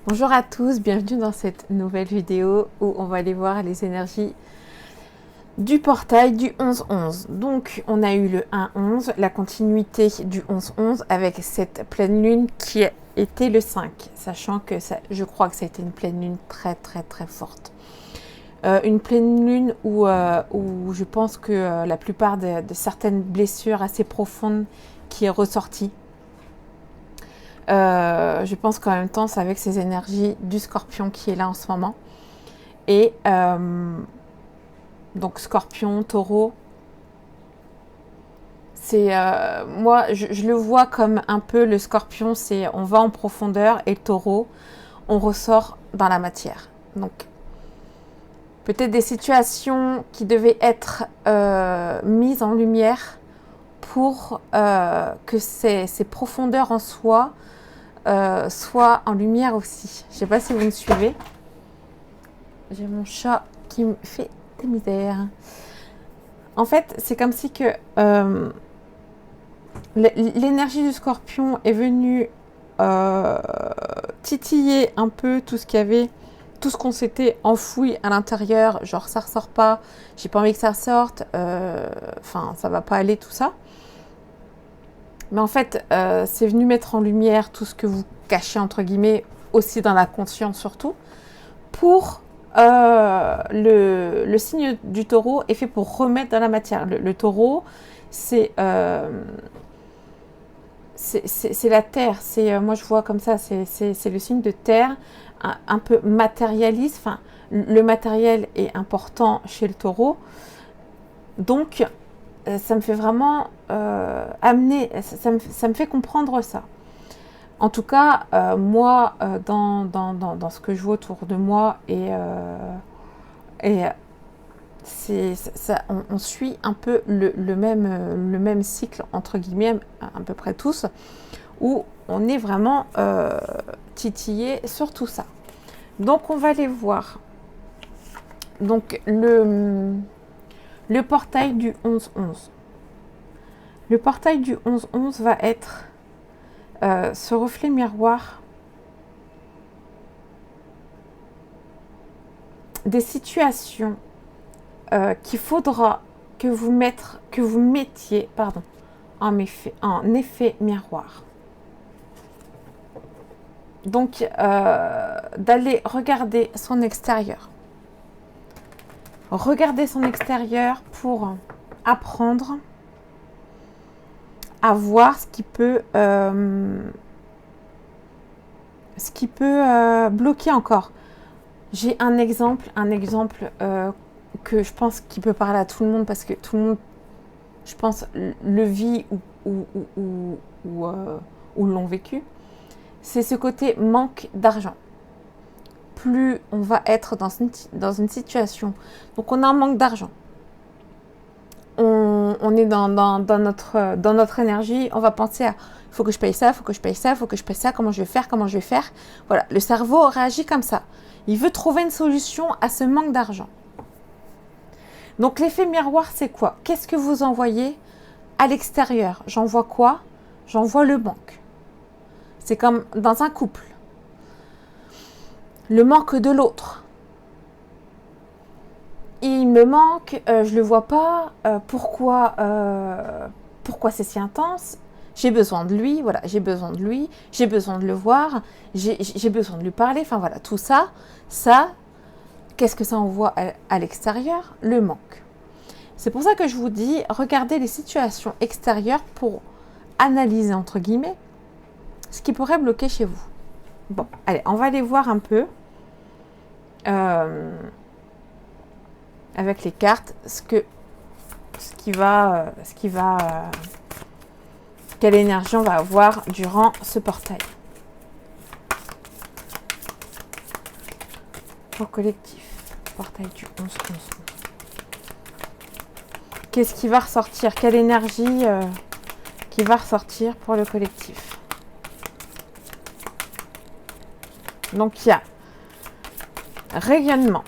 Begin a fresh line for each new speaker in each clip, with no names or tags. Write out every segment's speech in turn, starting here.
Bonjour à tous, bienvenue dans cette nouvelle vidéo où on va aller voir les énergies du portail du 11-11. Donc on a eu le 1-11, la continuité du 11-11 avec cette pleine lune qui était le 5, sachant que je crois que ça a été une pleine lune très forte. Une pleine lune où je pense que la plupart de certaines blessures assez profondes qui est ressortie. Je pense qu'en même temps, c'est avec ces énergies du scorpion qui est là en ce moment. Et donc scorpion, taureau, c'est moi, je le vois comme un peu le scorpion, c'est on va en profondeur et le taureau, on ressort dans la matière. Donc peut-être des situations qui devaient être mises en lumière pour que ces profondeurs en soi soit en lumière aussi. Je ne sais pas si vous me suivez. J'ai mon chat qui me fait des misères. En fait, c'est comme si que l'énergie du scorpion est venue titiller un peu tout ce qu'il y avait, tout ce qu'on s'était enfoui à l'intérieur, genre ça ressort pas, j'ai pas envie que ça sorte, enfin ça va pas aller, tout ça. Mais en fait, c'est venu mettre en lumière tout ce que vous cachez, entre guillemets, aussi dans la conscience surtout, pour le signe du taureau est fait pour remettre dans la matière. Le taureau, c'est la terre. Moi, je vois comme ça, c'est le signe de terre, un peu matérialiste. Enfin, le matériel est important chez le taureau. Donc, ça me fait vraiment amener, ça me fait comprendre ça. En tout cas, moi, dans ce que je vois autour de moi, on suit un peu le même cycle, entre guillemets, à peu près tous, où on est vraiment titillé sur tout ça. Donc, on va aller voir. Donc, le portail du 11-11. Le portail du 11-11 va être ce reflet miroir des situations qu'il faudra que vous mettiez en effet miroir. Donc, d'aller regarder son extérieur. Regarder son extérieur pour apprendre à voir ce qui peut bloquer encore. J'ai un exemple que je pense qu'il peut parler à tout le monde parce que tout le monde, je pense, le vit ou l'ont vécu. C'est ce côté manque d'argent. Plus on va être dans une situation, donc on a un manque d'argent. On est dans notre énergie, on va penser à il faut que je paye ça, il faut que je paye ça, il faut que je paye ça, comment je vais faire. Voilà, le cerveau réagit comme ça. Il veut trouver une solution à ce manque d'argent. Donc l'effet miroir, c'est quoi? Qu'est-ce que vous envoyez à l'extérieur? J'envoie quoi? J'envoie le manque. C'est comme dans un couple. Le manque de l'autre. Il me manque, je le vois pas, pourquoi c'est si intense? J'ai besoin de lui, voilà, j'ai besoin de le voir, j'ai besoin de lui parler, enfin voilà, tout ça, qu'est-ce que ça envoie à l'extérieur? Le manque. C'est pour ça que je vous dis, regardez les situations extérieures pour analyser, entre guillemets, ce qui pourrait bloquer chez vous. Bon, allez, on va aller voir un peu avec les cartes quelle énergie on va avoir durant ce portail. Pour collectif, portail du 11-11. Qu'est-ce qui va ressortir? Quelle énergie qui va ressortir pour le collectif? Donc il y a rayonnement,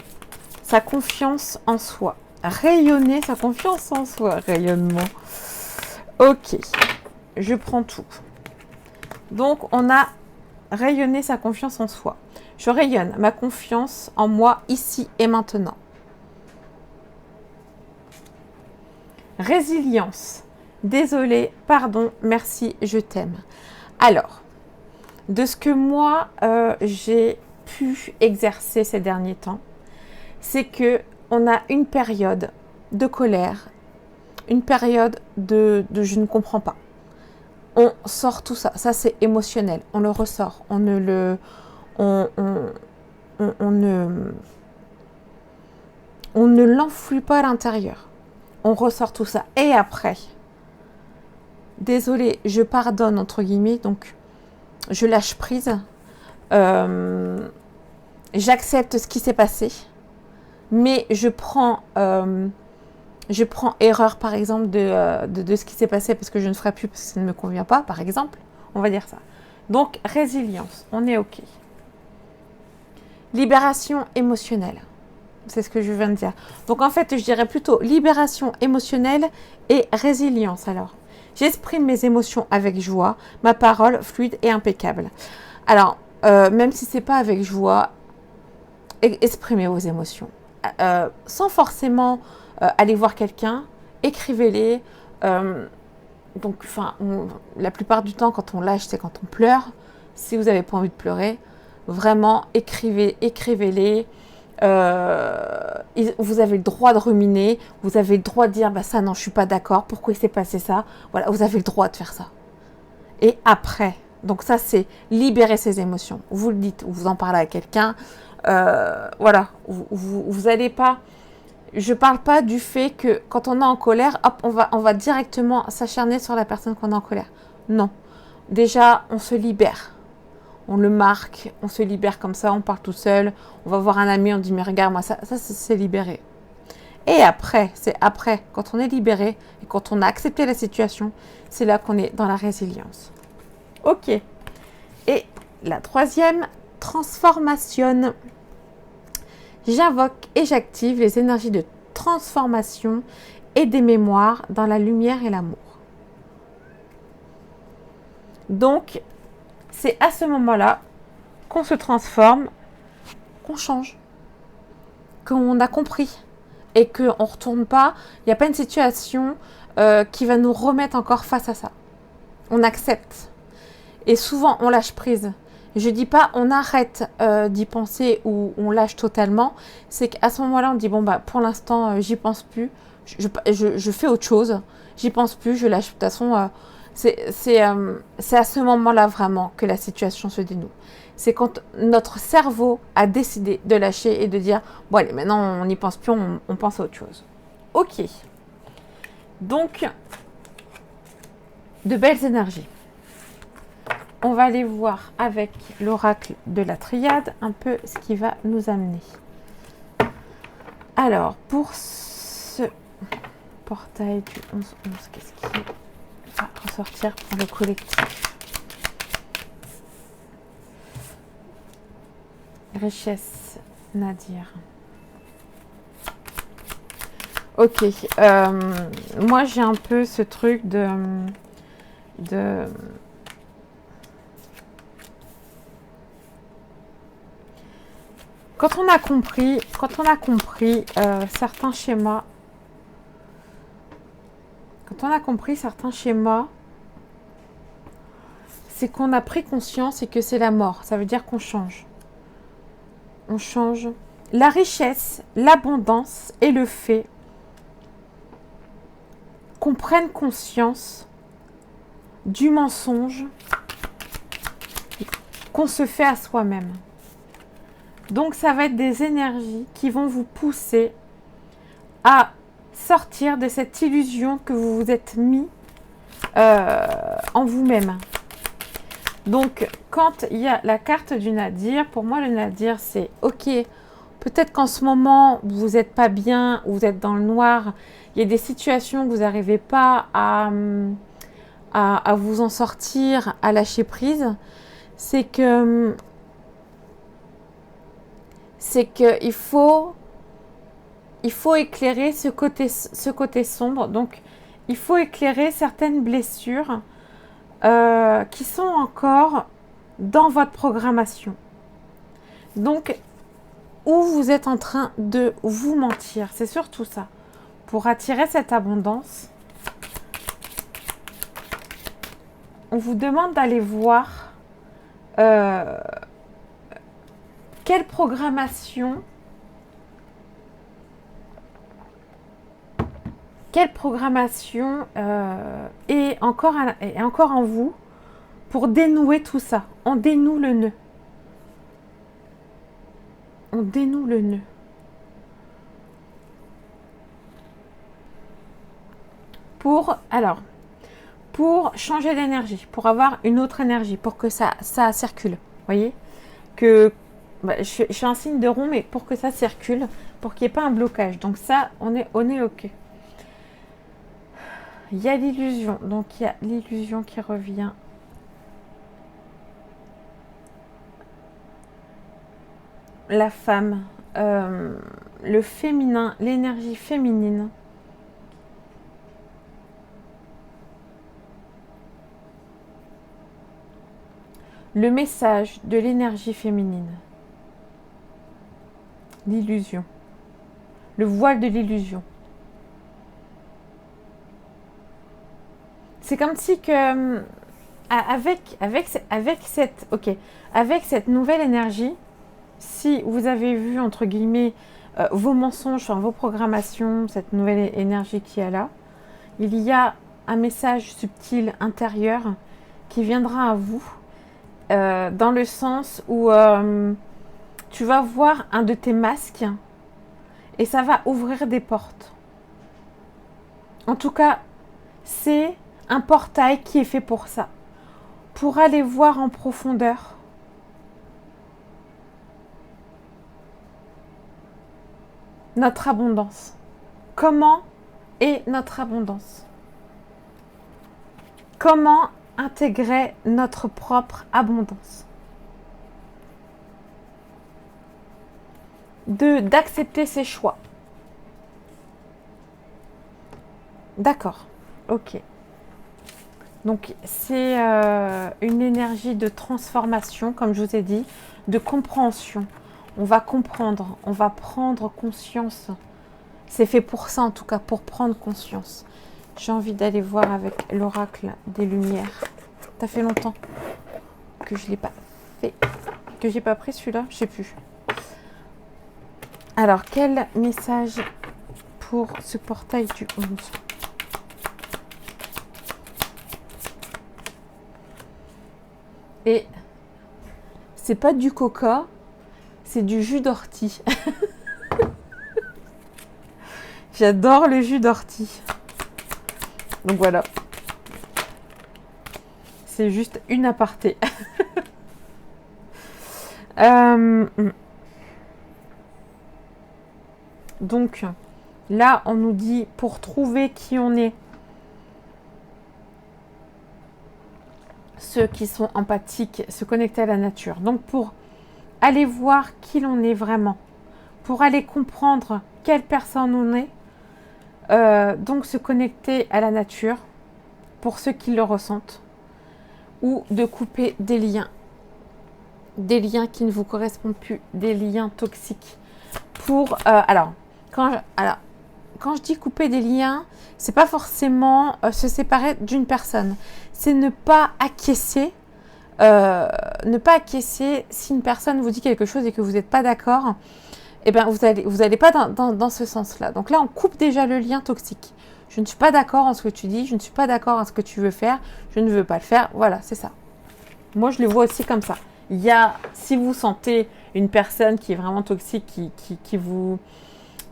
sa confiance en soi. Rayonner sa confiance en soi, rayonnement. Ok, je prends tout. Donc on a rayonner sa confiance en soi. Je rayonne ma confiance en moi ici et maintenant. Résilience. Désolé, pardon, merci, je t'aime. Alors, de ce que moi, j'ai pu exercer ces derniers temps, c'est que on a une période de colère, une période de je ne comprends pas. On sort tout ça, ça c'est émotionnel, on le ressort, on ne l'enfouit pas à l'intérieur. On ressort tout ça. Et après, désolé, je pardonne entre guillemets, donc je lâche prise, j'accepte ce qui s'est passé, mais je prends erreur par exemple de ce qui s'est passé parce que je ne ferai plus parce que ça ne me convient pas, par exemple, on va dire ça. Donc résilience, on est ok. Libération émotionnelle, c'est ce que je viens de dire. Donc en fait, je dirais plutôt libération émotionnelle et résilience. Alors, j'exprime mes émotions avec joie, ma parole fluide et impeccable. Alors, même si c'est pas avec joie, exprimez vos émotions. Sans forcément aller voir quelqu'un, écrivez-les. Donc, la plupart du temps, quand on lâche, c'est quand on pleure. Si vous n'avez pas envie de pleurer, vraiment, écrivez-les. Vous avez le droit de ruminer, vous avez le droit de dire bah ça non je suis pas d'accord, pourquoi il s'est passé ça, voilà, vous avez le droit de faire ça. Et après, donc ça c'est libérer ses émotions, vous le dites, vous en parlez à quelqu'un, voilà, vous allez pas, je parle pas du fait que quand on est en colère, hop, on va directement s'acharner sur la personne qu'on est en colère, non, déjà on se libère. On le marque, on se libère comme ça, on part tout seul, on va voir un ami, on dit mais regarde moi ça c'est libéré. Et après, c'est après, quand on est libéré et quand on a accepté la situation, c'est là qu'on est dans la résilience. Ok. Et la troisième, transformation. J'invoque et j'active les énergies de transformation et des mémoires dans la lumière et l'amour. Donc, c'est à ce moment-là qu'on se transforme, qu'on change, qu'on a compris et qu'on ne retourne pas. Il n'y a pas une situation qui va nous remettre encore face à ça. On accepte. Et souvent, on lâche prise. Je ne dis pas on arrête d'y penser ou on lâche totalement. C'est qu'à ce moment-là, on dit bon, bah, pour l'instant, j'y pense plus. Je fais autre chose. J'y pense plus, je lâche. De toute façon, c'est à ce moment-là vraiment que la situation se dénoue. C'est quand notre cerveau a décidé de lâcher et de dire bon allez, maintenant on n'y pense plus, on pense à autre chose. Ok. Donc, de belles énergies. On va aller voir avec l'oracle de la triade un peu ce qui va nous amener. Alors, pour ce portail du 11-11, qu'est-ce qui va ressortir pour le collectif? Richesse, Nadir. Ok, moi j'ai un peu ce truc de quand on a compris certains schémas, c'est qu'on a pris conscience et que c'est la mort. Ça veut dire qu'on change. On change. La richesse, l'abondance et le fait qu'on prenne conscience du mensonge qu'on se fait à soi-même. Donc, ça va être des énergies qui vont vous pousser à sortir de cette illusion que vous vous êtes mis en vous-même. Donc, quand il y a la carte du Nadir, pour moi, le Nadir, c'est ok, peut-être qu'en ce moment, vous n'êtes pas bien, vous êtes dans le noir, il y a des situations que vous n'arrivez pas à vous en sortir, à lâcher prise. C'est que il faut éclairer ce côté sombre. Donc, il faut éclairer certaines blessures qui sont encore dans votre programmation. Donc, où vous êtes en train de vous mentir, c'est surtout ça. Pour attirer cette abondance, on vous demande d'aller voir quelle programmation est encore en vous pour dénouer tout ça. On dénoue le nœud. On dénoue le nœud. Pour changer d'énergie, pour avoir une autre énergie, pour que ça circule. Voyez que je fais un signe de rond, mais pour que ça circule, pour qu'il n'y ait pas un blocage. Donc ça, on est OK. Il y a l'illusion. Donc il y a l'illusion qui revient. La femme, le féminin, l'énergie féminine. Le message de l'énergie féminine. L'illusion. Le voile de l'illusion. C'est comme si que avec cette nouvelle énergie, si vous avez vu entre guillemets vos mensonges, vos programmations, cette nouvelle énergie qui est là, il y a un message subtil intérieur qui viendra à vous. Dans le sens où tu vas voir un de tes masques et ça va ouvrir des portes. En tout cas, c'est un portail qui est fait pour ça. Pour aller voir en profondeur notre abondance. Comment est notre abondance? Comment intégrer notre propre abondance, d'accepter ses choix. D'accord, ok. Donc c'est une énergie de transformation, comme je vous ai dit, de compréhension. On va comprendre, on va prendre conscience. C'est fait pour ça en tout cas, pour prendre conscience. J'ai envie d'aller voir avec l'oracle des lumières. Ça fait longtemps que je ne l'ai pas fait. Que j'ai pas pris celui-là, je sais plus. Alors, quel message pour ce portail du 11? Et c'est pas du coca, c'est du jus d'ortie. J'adore le jus d'ortie. Donc voilà. C'est juste une aparté. Donc là, on nous dit pour trouver qui on est, ceux qui sont empathiques, se connecter à la nature. Donc pour aller voir qui l'on est vraiment, pour aller comprendre quelle personne on est, donc se connecter à la nature pour ceux qui le ressentent, ou de couper des liens qui ne vous correspondent plus, des liens toxiques. Pour quand je dis couper des liens, c'est pas forcément se séparer d'une personne, c'est ne pas acquiescer si une personne vous dit quelque chose et que vous n'êtes pas d'accord. Eh bien, vous allez pas dans ce sens-là. Donc là, on coupe déjà le lien toxique. Je ne suis pas d'accord en ce que tu dis, je ne suis pas d'accord en ce que tu veux faire, je ne veux pas le faire. Voilà, c'est ça. Moi, je le vois aussi comme ça. Il y a, si vous sentez une personne qui est vraiment toxique,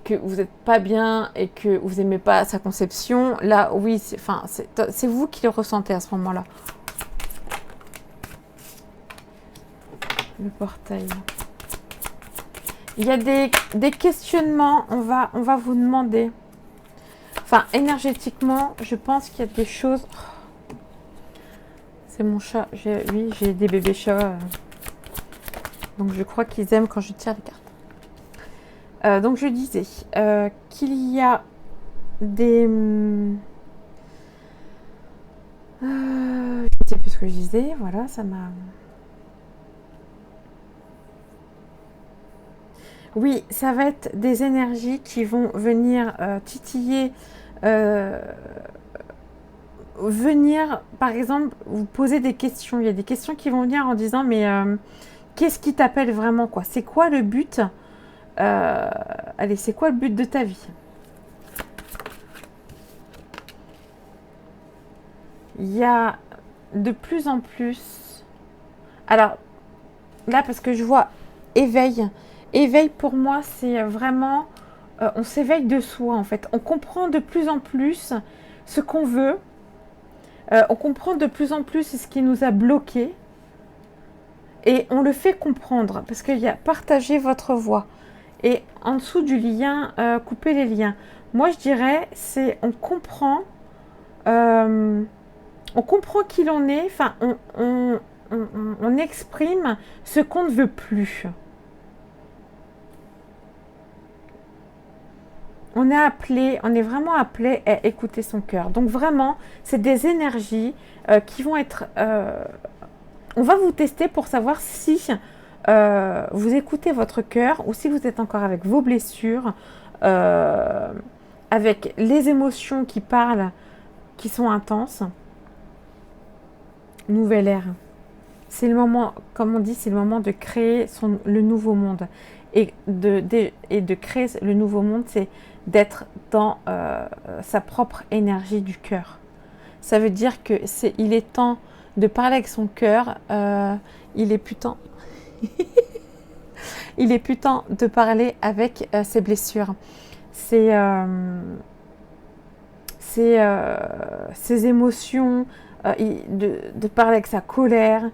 que vous n'êtes pas bien et que vous n'aimez pas sa conception, là, oui, c'est vous qui le ressentez à ce moment-là. Le portail. Il y a des questionnements, on va vous demander. Enfin, énergétiquement, je pense qu'il y a des choses... C'est mon chat. Oui, j'ai des bébés chats. Donc, je crois qu'ils aiment quand je tire les cartes. Donc, je disais qu'il y a des... je ne sais plus ce que je disais. Voilà, ça m'a... Oui, ça va être des énergies qui vont venir titiller, euh, venir, par exemple, vous poser des questions. Il y a des questions qui vont venir en disant, mais qu'est-ce qui t'appelle vraiment, quoi? C'est quoi le but? Euh, Allez, c'est quoi le but de ta vie? Il y a de plus en plus... Alors, là, parce que je vois éveil. Éveil, pour moi, c'est vraiment... on s'éveille de soi, en fait. On comprend de plus en plus ce qu'on veut. On comprend de plus en plus ce qui nous a bloqués. Et on le fait comprendre. Parce qu'il y a partager votre voix. Et en dessous du lien, couper les liens. Moi, je dirais, c'est euh, on comprend qui l'on est. Enfin, on exprime ce qu'on ne veut plus. On est appelé, on est vraiment appelé à écouter son cœur. Donc vraiment, c'est des énergies qui vont être... on va vous tester pour savoir si vous écoutez votre cœur ou si vous êtes encore avec vos blessures, euh, avec les émotions qui parlent, qui sont intenses. Nouvelle ère. C'est le moment, comme on dit, c'est le moment de créer le nouveau monde. Et de créer le nouveau monde, c'est d'être dans sa propre énergie du cœur. Ça veut dire que il est temps de parler avec son cœur. Il est plus temps. Il est plus temps de parler avec ses blessures. Ses émotions, de parler avec sa colère.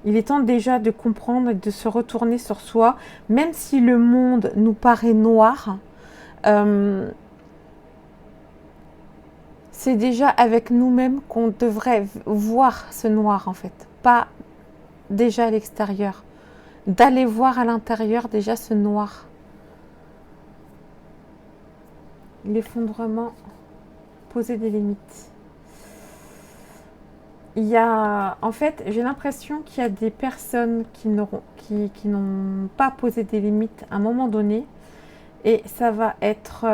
Il est temps déjà de comprendre et de se retourner sur soi, même si le monde nous paraît noir. C'est déjà avec nous-mêmes qu'on devrait voir ce noir en fait, pas déjà à l'extérieur. D'aller voir à l'intérieur déjà ce noir. L'effondrement, poser des limites. Il y a, en fait, j'ai l'impression qu'il y a des personnes qui n'ont pas posé des limites à un moment donné, et ça va être...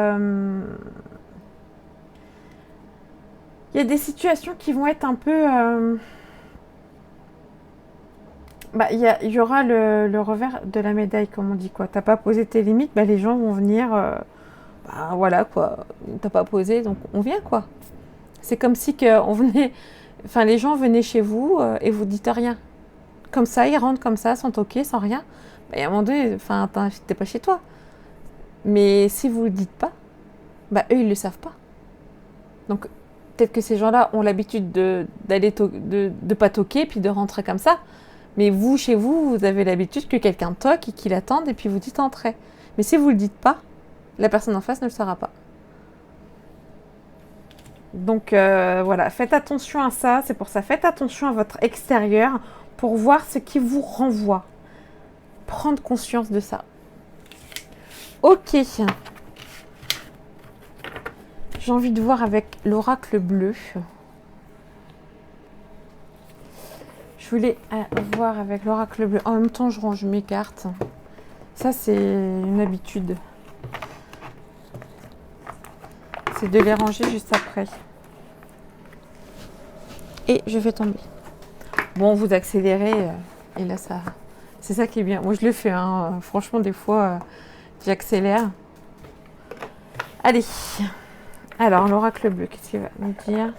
il y a des situations qui vont être un peu... il y aura le revers de la médaille, comme on dit, quoi. T'as pas posé tes limites, les gens vont venir... voilà, quoi. T'as pas posé, donc on vient, quoi. C'est comme si on venait... Enfin, les gens venaient chez vous et vous dites rien. Comme ça, ils rentrent comme ça, sans toquer, sans rien. À un moment donné, enfin, t'es pas chez toi. Mais si vous le dites pas, eux, ils le savent pas. Donc, peut-être que ces gens-là ont l'habitude de pas toquer, puis de rentrer comme ça. Mais vous, chez vous, vous avez l'habitude que quelqu'un toque et qu'il attende, et puis vous dites entrez. Mais si vous le dites pas, la personne en face ne le saura pas. Donc voilà, faites attention à ça. C'est pour ça, faites attention à votre extérieur pour voir ce qui vous renvoie. Prendre conscience de ça. Ok. J'ai envie de voir avec l'oracle bleu. Je voulais voir avec l'oracle bleu. En même temps, je range mes cartes. Ça, c'est une habitude. C'est de les ranger juste après. Et je vais tomber. Bon, vous accélérez. Et là, ça... C'est ça qui est bien. Moi, je le fais. Franchement, des fois, j'accélère. Allez. Alors, l'oracle bleu, qu'est-ce qu'il va nous dire?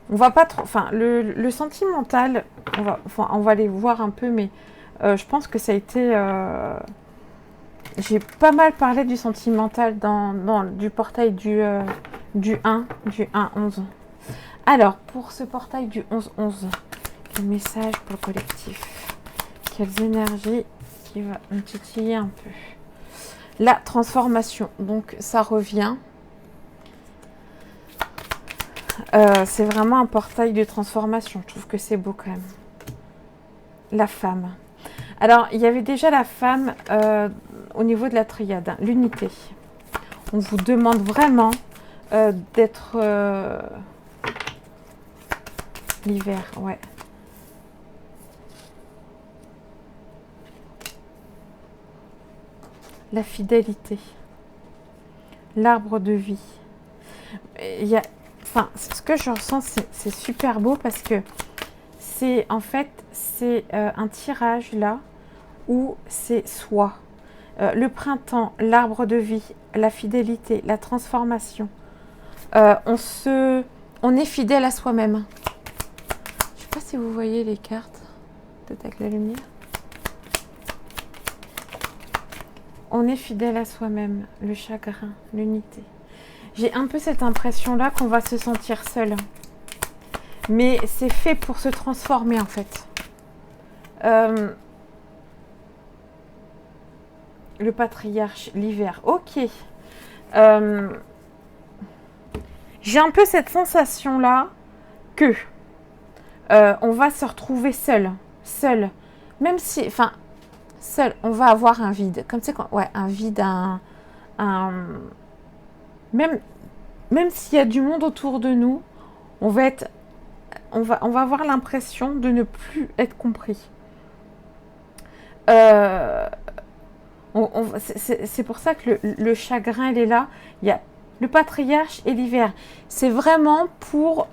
On va pas trop... Enfin, le sentimental, on va aller voir un peu, mais je pense que ça a été... j'ai pas mal parlé du sentimental du portail du 1, du 1-11. Alors, pour ce portail du 11-11, quel message pour le collectif? Quelles énergies qui va me titiller un peu? La transformation, donc ça revient. C'est vraiment un portail de transformation. Je trouve que c'est beau quand même. La femme. Alors, il y avait déjà la femme au niveau de la triade, hein, l'unité. On vous demande vraiment d'être... l'hiver, ouais. la fidélité, l'arbre de vie. Il y a, enfin, ce que je ressens, c'est super beau parce que c'est en fait, c'est un tirage là où c'est soi. Le printemps, l'arbre de vie, la fidélité, la transformation. On est fidèle à soi-même. Je ne sais pas si vous voyez les cartes, peut-être avec la lumière. On est fidèle à soi-même, le chagrin, l'unité. J'ai un peu cette impression-là qu'on va se sentir seul. Mais c'est fait pour se transformer en fait. Le patriarche, l'hiver, ok. J'ai un peu cette sensation-là que on va se retrouver seul. Même si, enfin, seul, on va avoir un vide. Comme c'est ouais, un vide, même s'il y a du monde autour de nous, on va avoir l'impression de ne plus être compris. C'est pour ça que le chagrin, il est là. Il y a le patriarche et l'hiver. C'est vraiment pour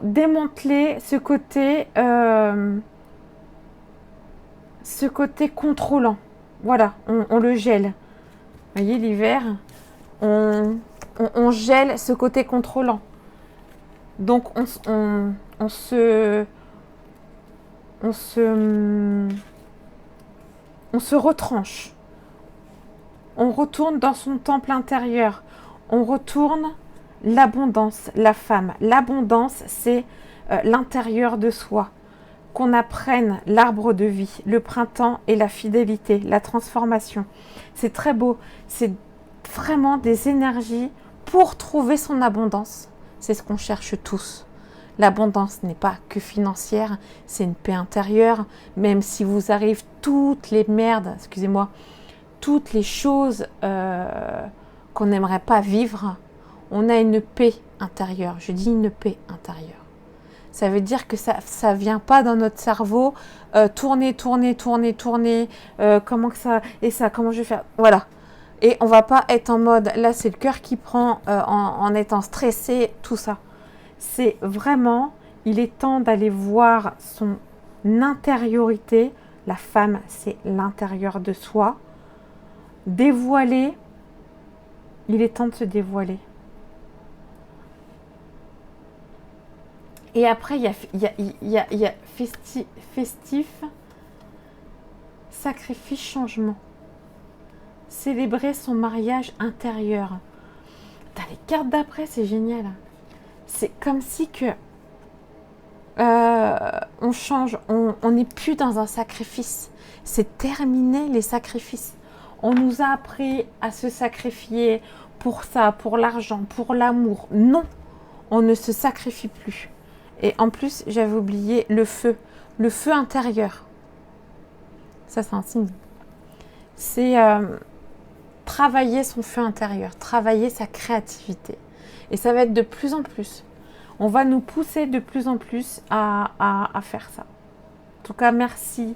démanteler ce côté contrôlant. Voilà, on le gèle. Vous voyez, l'hiver, on gèle ce côté contrôlant. Donc, on se retranche. On retourne dans son temple intérieur. On retourne l'abondance, la femme. L'abondance, c'est l'intérieur de soi. Qu'on apprenne l'arbre de vie, le printemps et la fidélité, la transformation. C'est très beau. C'est vraiment des énergies pour trouver son abondance. C'est ce qu'on cherche tous. L'abondance n'est pas que financière, c'est une paix intérieure. Même si vous arrivez toutes les merdes, excusez-moi, toutes les choses qu'on n'aimerait pas vivre, on a une paix intérieure. Je dis une paix intérieure. Ça veut dire que ça ne vient pas dans notre cerveau tourner, comment que ça, et ça, comment je vais faire, voilà. Et on va pas être en mode, là c'est le cœur qui prend en étant stressé, tout ça. C'est vraiment, il est temps d'aller voir son intériorité. La femme, c'est l'intérieur de soi. Dévoiler, il est temps de se dévoiler. Et après, il y a festif, sacrifice, changement. Célébrer son mariage intérieur. Putain, les cartes d'après, c'est génial. C'est comme si que on change, on n'est plus dans un sacrifice. C'est terminé les sacrifices. On nous a appris à se sacrifier pour ça, pour l'argent, pour l'amour. Non, on ne se sacrifie plus. Et en plus, j'avais oublié le feu intérieur. Ça, c'est un signe. C'est travailler son feu intérieur, travailler sa créativité. Et ça va être de plus en plus. On va nous pousser de plus en plus à faire ça. En tout cas, merci.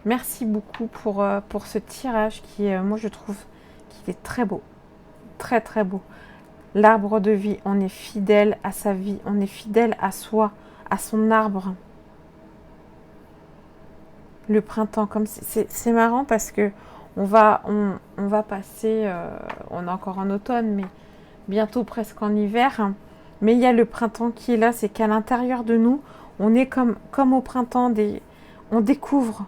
Merci beaucoup pour ce tirage qui, moi, je trouve qu'il est très beau. Très, très beau. L'arbre de vie, on est fidèle à sa vie, on est fidèle à soi, à son arbre. Le printemps, comme c'est marrant parce que on va passer, on est encore en automne, mais bientôt presque en hiver. Mais il y a le printemps qui est là, c'est qu'à l'intérieur de nous, on est comme au printemps, on découvre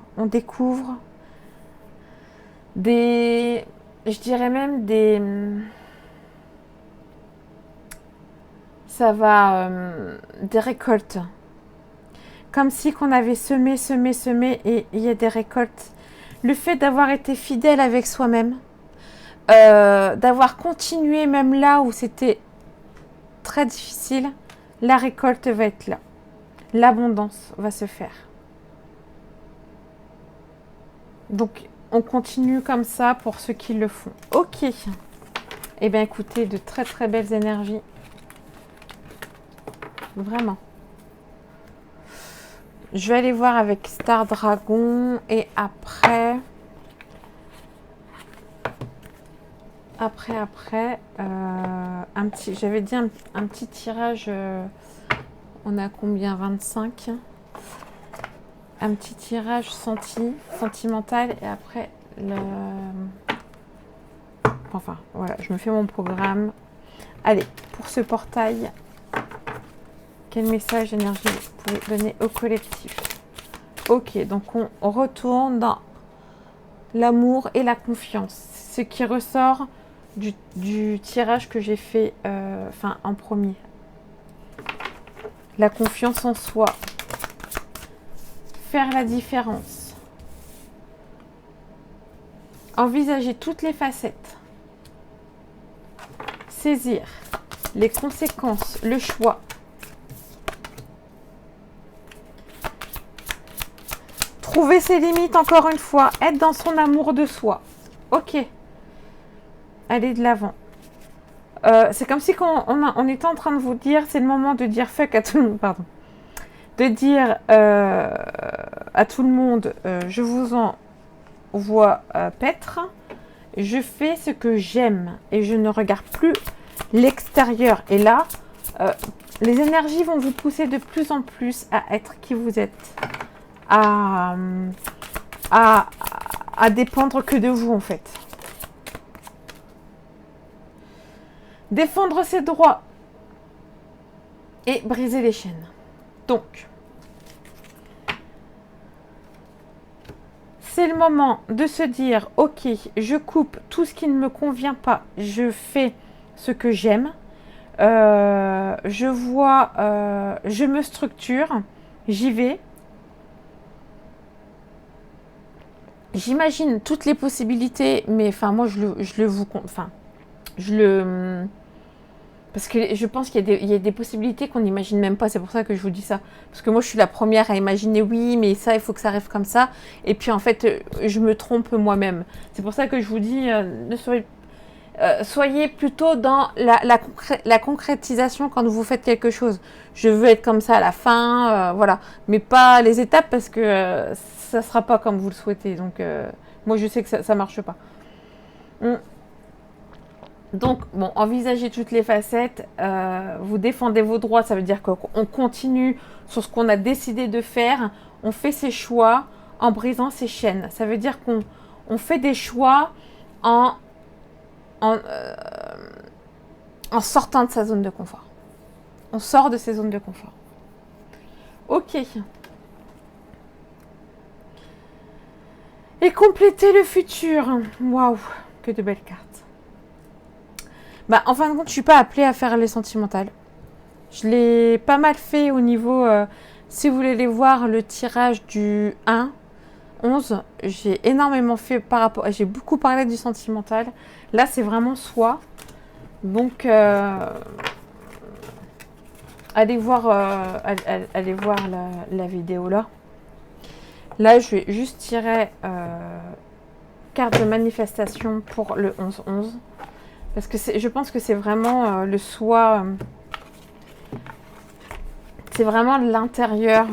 des, je dirais même des, ça va, des récoltes. Comme si qu'on avait semé et il y a des récoltes. Le fait d'avoir été fidèle avec soi-même, d'avoir continué même là où c'était très difficile, la récolte va être là. L'abondance va se faire. Donc, on continue comme ça pour ceux qui le font. Ok. Eh bien, écoutez, de très très belles énergies. Vraiment. Je vais aller voir avec Star Dragon et après... un petit, j'avais dit un petit tirage, on a combien, 25, un petit tirage sentimental et après enfin voilà, je me fais mon programme. Allez, pour ce portail, quel message énergie vous pouvez donner au collectif? Ok, donc on retourne dans l'amour et la confiance, ce qui ressort du tirage que j'ai fait en premier. La confiance en soi. Faire la différence. Envisager toutes les facettes. Saisir les conséquences, le choix. Trouver ses limites encore une fois. Être dans son amour de soi. Ok. Aller de l'avant. C'est comme si on était en train de vous dire, c'est le moment de dire fuck à tout le monde, pardon. De dire à tout le monde, je vous envoie paître, je fais ce que j'aime et je ne regarde plus l'extérieur. Et là, les énergies vont vous pousser de plus en plus à être qui vous êtes, à dépendre que de vous en fait. Défendre ses droits et briser les chaînes. Donc, c'est le moment de se dire, ok, je coupe tout ce qui ne me convient pas, je fais ce que j'aime, je me structure, j'y vais. J'imagine toutes les possibilités, mais enfin moi parce que je pense qu'il y a des possibilités qu'on n'imagine même pas. C'est pour ça que je vous dis ça. Parce que moi, je suis la première à imaginer, oui, mais ça, il faut que ça arrive comme ça. Et puis, en fait, je me trompe moi-même. C'est pour ça que je vous dis, soyez plutôt dans la concrétisation quand vous faites quelque chose. Je veux être comme ça à la fin, voilà. Mais pas les étapes parce que ça ne sera pas comme vous le souhaitez. Donc, moi, je sais que ça ne marche pas. Donc, bon, envisagez toutes les facettes, vous défendez vos droits, ça veut dire qu'on continue sur ce qu'on a décidé de faire, on fait ses choix en brisant ses chaînes. Ça veut dire qu'on fait des choix en sortant de sa zone de confort. On sort de ses zones de confort. Ok. Et compléter le futur. Waouh, que de belles cartes. Bah, en fin de compte, je suis pas appelée à faire les sentimentales. Je l'ai pas mal fait au niveau... si vous voulez les voir, le tirage du 1, 11, j'ai énormément fait par rapport... J'ai beaucoup parlé du sentimental. Là, c'est vraiment soi. Donc, allez voir la vidéo là. Là, je vais juste tirer carte de manifestation pour le 11-11. Parce que je pense que c'est vraiment le soi. C'est vraiment l'intérieur.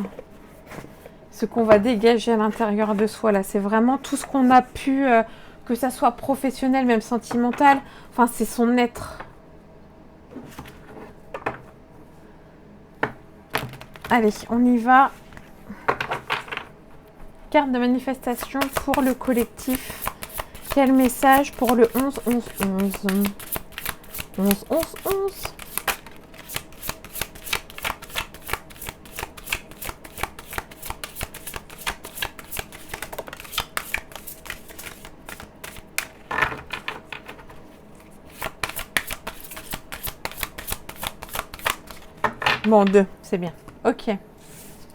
Ce qu'on va dégager à l'intérieur de soi. Là, c'est vraiment tout ce qu'on a pu, que ça soit professionnel, même sentimental. Enfin, c'est son être. Allez, on y va. Carte de manifestation pour le collectif. Quel message pour le 11, 11, 11 11, 11, 11. Bon, 2, c'est bien. Ok.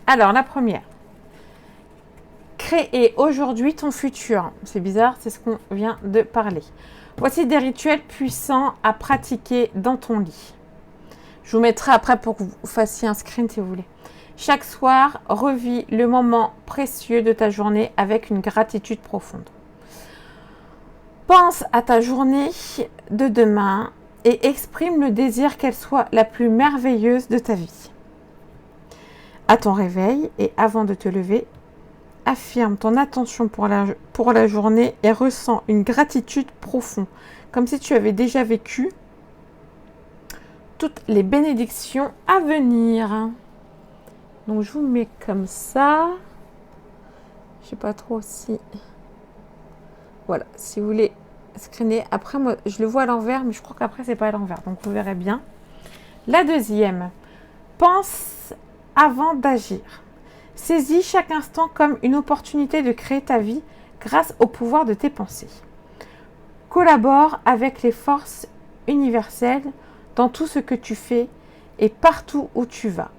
Alors, la première. Créer aujourd'hui ton futur. C'est bizarre, c'est ce qu'on vient de parler. Voici des rituels puissants à pratiquer dans ton lit. Je vous mettrai après pour que vous fassiez un screen si vous voulez. Chaque soir, revis le moment précieux de ta journée avec une gratitude profonde. Pense à ta journée de demain et exprime le désir qu'elle soit la plus merveilleuse de ta vie. à ton réveil et avant de te lever, affirme ton attention pour la journée et ressens une gratitude profonde, comme si tu avais déjà vécu toutes les bénédictions à venir. Donc je vous mets comme ça. Je sais pas trop si... Voilà, si vous voulez screener. Après, moi, je le vois à l'envers, mais je crois qu'après, c'est pas à l'envers. Donc, vous verrez bien. La deuxième. Pense avant d'agir. Saisis chaque instant comme une opportunité de créer ta vie grâce au pouvoir de tes pensées. Collabore avec les forces universelles dans tout ce que tu fais et partout où tu vas,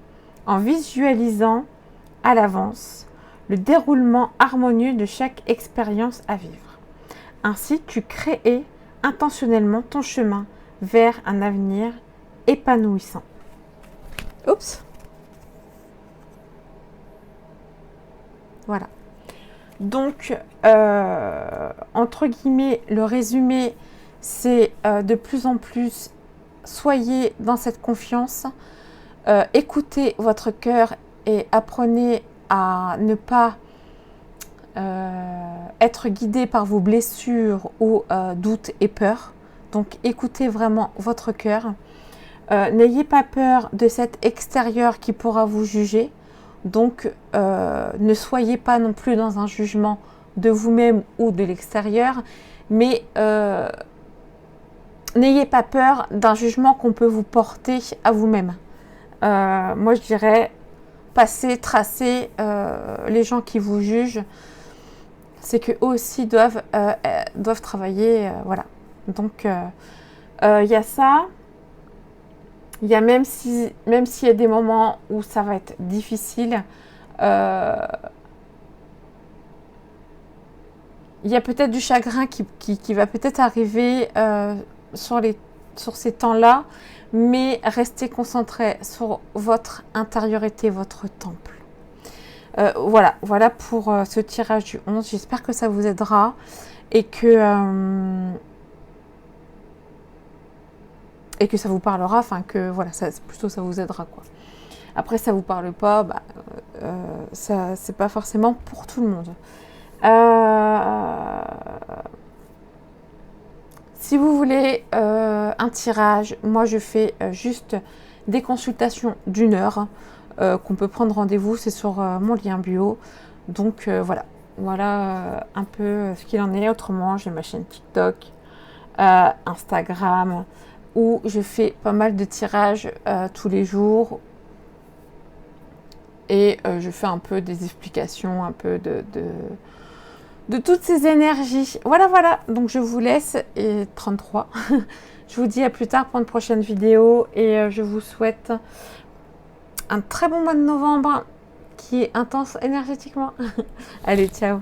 en visualisant à l'avance le déroulement harmonieux de chaque expérience à vivre. Ainsi, tu crées intentionnellement ton chemin vers un avenir épanouissant. Oups. Voilà. Donc, entre guillemets, le résumé, c'est de plus en plus, soyez dans cette confiance, écoutez votre cœur et apprenez à ne pas être guidé par vos blessures ou doutes et peurs. Donc, écoutez vraiment votre cœur. N'ayez pas peur de cet extérieur qui pourra vous juger. Donc, ne soyez pas non plus dans un jugement de vous-même ou de l'extérieur, mais n'ayez pas peur d'un jugement qu'on peut vous porter à vous-même. Moi, je dirais, passez, tracez les gens qui vous jugent, c'est qu'eux aussi doivent travailler, voilà. Donc, il y a ça. Il y a même s'il y a des moments où ça va être difficile, il y a peut-être du chagrin qui va peut-être arriver sur ces temps-là, mais restez concentré sur votre intériorité, votre temple. Voilà pour ce tirage du 11. J'espère que ça vous aidera et que ça vous parlera, enfin que voilà, plutôt ça vous aidera quoi. Après ça vous parle pas, ça c'est pas forcément pour tout le monde. Si vous voulez un tirage, moi je fais juste des consultations d'1 heure qu'on peut prendre rendez-vous, c'est sur mon lien bio. Donc voilà un peu ce qu'il en est. Autrement, j'ai ma chaîne TikTok, Instagram, où je fais pas mal de tirages tous les jours et je fais un peu des explications, un peu de toutes ces énergies. Voilà, donc je vous laisse, et 33. Je vous dis à plus tard pour une prochaine vidéo et je vous souhaite un très bon mois de novembre qui est intense énergétiquement. Allez, ciao.